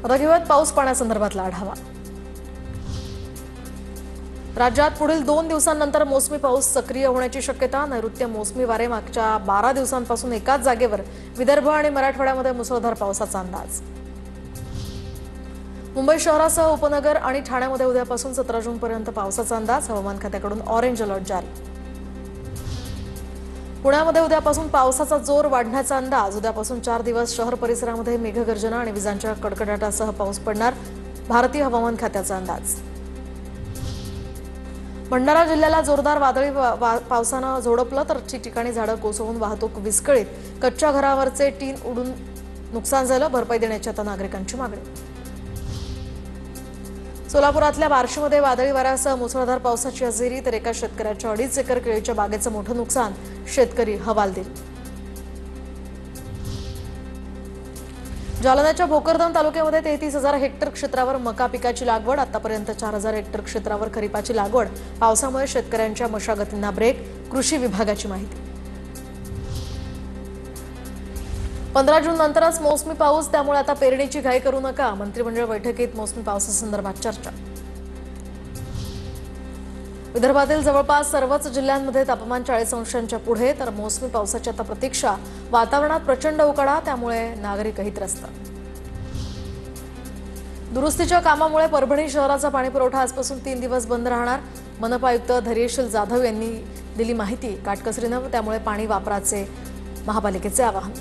आता घेऊयात पाऊस पाण्यासंदर्भातला आढावा। राज्यात पुढील 2 दिवसांनंतर मोसमी पाऊस सक्रिय होण्याची शक्यता। नैऋत्य मोसमी वारे मागच्या 12 दिवसांपासून एकाच जागेवर विदर्भ आणि मराठवाड्यामध्ये मुसळधार पावसाचा अंदाज। मुंबई शहरासह उपनगर आणि ठाण्यामध्ये उद्यापासून 17 जूनपर्यंत पावसाचा अंदाज। हवामान खात्याकडून ऑरेंज अलर्ट जारी। पुण्यामध्ये उद्यापासून पावसाचा जोर वाढण्याचा अंदाज। उद्यापासून 4 दिवस शहर परिसरामध्ये मेघगर्जना आणि विजांच्या कडकडाटासह पाऊस पडणार, भारतीय हवामान खात्याचा अंदाज। भंडारा जिल्ह्याला जोरदार वादळी पावसानं झोडपलं तर ठिकठिकाणी झाडं कोसळून वाहतूक विस्कळीत। कच्च्या घरावरचे टीन उडून नुकसान झालं, भरपाई देण्याची आता नागरिकांची मागणी। सोलापुरातल्या बार्शीमध्ये वादळी वाऱ्यासह मुसळधार पावसाची हजेरी, तर एका शेतकऱ्याच्या 2.5 एकर केळीच्या बागेचं मोठं नुकसान, शेतकरी हवालदिल। जालन्याच्या भोकरदन तालुक्यामध्ये 33,000 हेक्टर क्षेत्रावर मका पिकाची लागवड। आतापर्यंत 4,000 हेक्टर क्षेत्रावर खरीपाची लागवड। पावसामुळे शेतकऱ्यांच्या मशागतींना ब्रेक, कृषी विभागाची माहिती। 15 जून नंतरच मोसमी पाऊस, त्यामुळे आता पेरणीची घाई करू नका। मंत्रिमंडळ बैठकीत मोसमी पावसासंदर्भात चर्चा। विदर्भातील जवळपास सर्वच जिल्ह्यांमध्ये तापमान 40 अंशांच्या पुढे, तर मोसमी पावसाची आता प्रतीक्षा। वातावरणात प्रचंड उकाडा, त्यामुळे नागरिकही त्रस्त। दुरुस्तीच्या कामामुळे परभणी शहराचा पाणीपुरवठा आजपासून 3 दिवस बंद राहणार। मनपा आयुक्त धैर्यशील जाधव यांनी दिली माहिती। काटकसरीनं त्यामुळे पाणी वापराचे महापालिकेचे आवाहन।